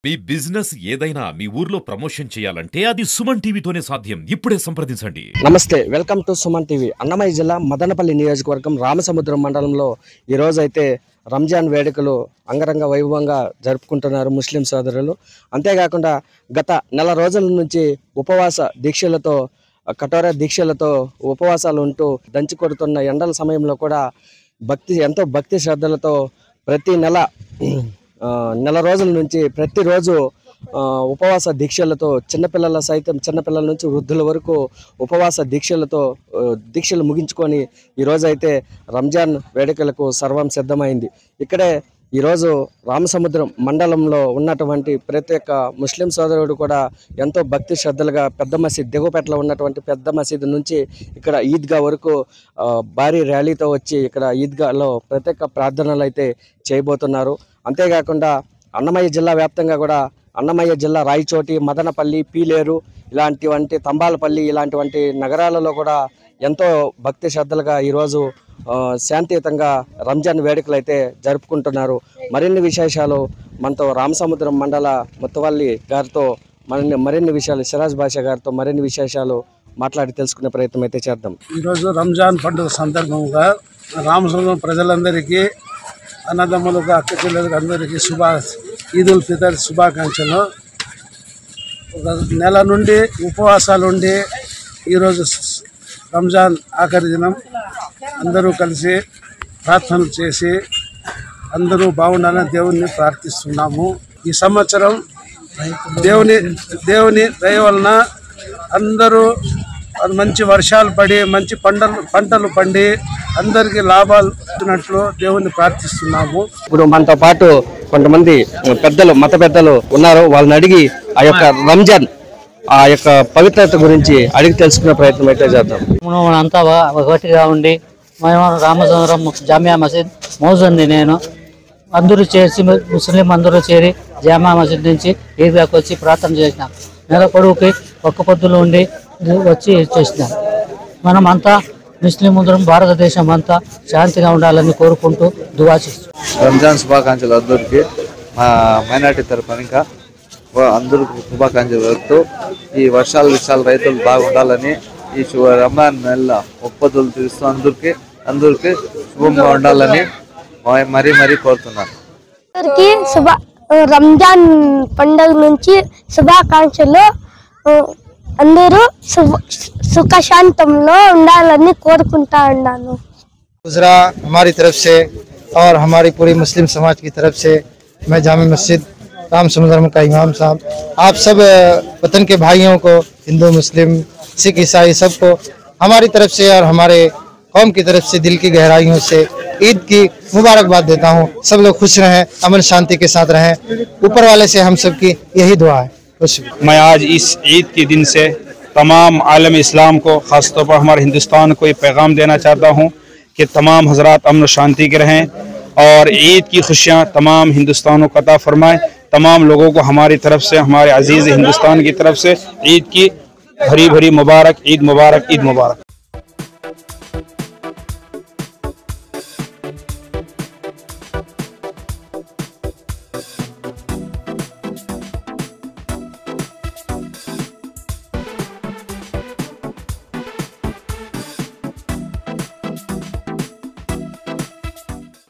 మీ business ఏదైనా మీ ఊర్లో promotion చేయాలంటే అది సుమన్ టీవీతోనే సాధ్యం. ఇప్పుడే సంప్రదించండి. నమస్తే, welcome to Suman TV. Annamayya జిల్లా మదనపల్లి నియోజకవర్గం రామసముద్రం మండలంలో ఈ రోజు అయితే రంజాన్ వేడుకలు అంగరంగ వైభవంగా జరుపుకుంటున్నారు ముస్లిం సోదరులు. అంతేకాకుండా గత నెల రోజుల నుంచి ఉపవాస దీక్షలతో కఠోర దీక్షలతో ఉపవాసాలు ఉంటూ దంచి కొడుతున్న ఎండల సమయంలో కూడా ఎంతో భక్తి శ్రద్ధలతో ప్రతి నెల రోజుల నుంచి ప్రతిరోజు ఉపవాస దీక్షలతో చిన్నపిల్లల నుంచి వృద్ధుల వరకు ఉపవాస దీక్షలు ముగించుకొని ఈరోజు అయితే రంజాన్ వేడుకలకు సర్వం సిద్ధమైంది. ఇక్కడే ఈరోజు రామసముద్రం మండలంలో ఉన్నటువంటి ప్రతి ఒక్క ముస్లిం సోదరుడు కూడా ఎంతో భక్తి శ్రద్ధలుగా పెద్ద మసీద్ దిగువపేటలో ఉన్నటువంటి పెద్ద మసీదు నుంచి ఇక్కడ ఈద్గా వరకు భారీ ర్యాలీతో వచ్చి ఇక్కడ ఈద్గాలో ప్రత్యేక ప్రార్థనలు అయితే చేయబోతున్నారు. అంతేకాకుండా అన్నమయ్య జిల్లా వ్యాప్తంగా కూడా అన్నమయ్య జిల్లా రాయచోటి, మదనపల్లి, పీలేరు ఇలాంటివంటి తంబాలపల్లి ఇలాంటివంటి నగరాలలో కూడా ఎంతో భక్తి శ్రద్ధలుగా ఈరోజు శాంతియుతంగా రంజాన్ వేడుకలు అయితే జరుపుకుంటున్నారు. మరిన్ని విశేషాలు మనతో రామసముద్రం మండల ముత్తవల్లి గారితో మరిన్ని విషయాలు సిరాజ్ బాషా గారితో మరిన్ని విశేషాలు మాట్లాడి తెలుసుకునే ప్రయత్నం అయితే చేద్దాం. ఈరోజు రంజాన్ పండుగ సందర్భంగా రామసముద్రం ప్రజలందరికీ, అన్నదమ్ములకు, అక్క చెల్లెలకు అందరికీ ఈద్ ఉల్ ఫితర్ శుభాకాంక్షలు. ఒక నెల నుండి ఉపవాసాలు ఉండి ఈరోజు రంజాన్ ఆఖరి దినం అందరూ కలిసి ప్రార్థనలు చేసి అందరూ బాగుండాలని దేవుణ్ణి ప్రార్థిస్తున్నాము. ఈ సంవత్సరం దేవుని దయ వలన అందరూ మంచి వర్షాలు పడి మంచి పంటలు పండి అందరికీ లాభాలు వచ్చినట్లు దేవుణ్ణి ప్రార్థిస్తున్నాము. ఇప్పుడు మనతో పాటు కొంతమంది మత పెద్దలు ఉన్నారు. వాళ్ళని అడిగి ఆ యొక్క రంజాన్ ఆ యొక్క పవిత్రత గురించి అడిగి తెలుసుకునే ప్రయత్నం అయితే చేద్దాం. అంతా ఒకటిగా ఉండి మేము రామచంద్రం జామియా మసీద్ మౌజుంది నేను అందరూ చేసి ముస్లిం అందరూ చేరి జామియా మసీద్ నుంచి ఈద్గాకి వచ్చి ప్రార్థన చేసినాం. నెల పొడవుకి ఒక్క పొద్దులు ఉండి వచ్చి చేసినాం. మనం అంతా ముస్లిం అందరం భారతదేశం అంతా శాంతిగా ఉండాలని కోరుకుంటూ దువా చేస్తాం. రంజాన్ శుభాకాంక్షలు అందరికీ, మా మైనార్టీ తరఫున ఇంకా అందరికి శుభాకాంక్షలు చెప్తూ ఈ వర్షాలు రైతులు బాగుండాలని ఈ రంజాన్ నెల ఒప్పందులు తీరుస్తూ అందరికి శుభంగా ఉండాలని మరీ కోరుతున్నాను. రంజాన్ పండుగ నుంచి శుభాకాంక్షలు. అందరూ సుఖశాంతంలో ఉండాలని కోరుకుంటా ఉన్నాను. गुजरा हमारी तरफ से और हमारी पूरी मुस्लिम समाज की तरफ से मैं जामा मस्जिद रामसमुद्रम का इमाम साहब आप सब वतन के भाइयों को, हिंदू मुस्लिम सिख ईसाई सबको हमारी तरफ से और हमारे कौम की तरफ से दिल की गहराइयों से ईद की मुबारकबाद देता हूँ. सब लोग खुश रहें, अमन शांति के साथ रहें. ऊपर वाले से हम सब की यही दुआ है. मैं आज इस ईद के दिन से तमाम आलम इस्लाम को, ख़ासतौर पर हमारे हिंदुस्तान को ये पैगाम देना चाहता हूँ कि तमाम हजरात अमन शांति के रहें और ईद की खुशियाँ तमाम हिंदुस्तानों को अता फरमाएं. तमाम लोगों को हमारी तरफ से, हमारे अजीज़ हिंदुस्तान की तरफ से ईद की भरी भरी मुबारक, ईद मुबारक, ईद मुबारक.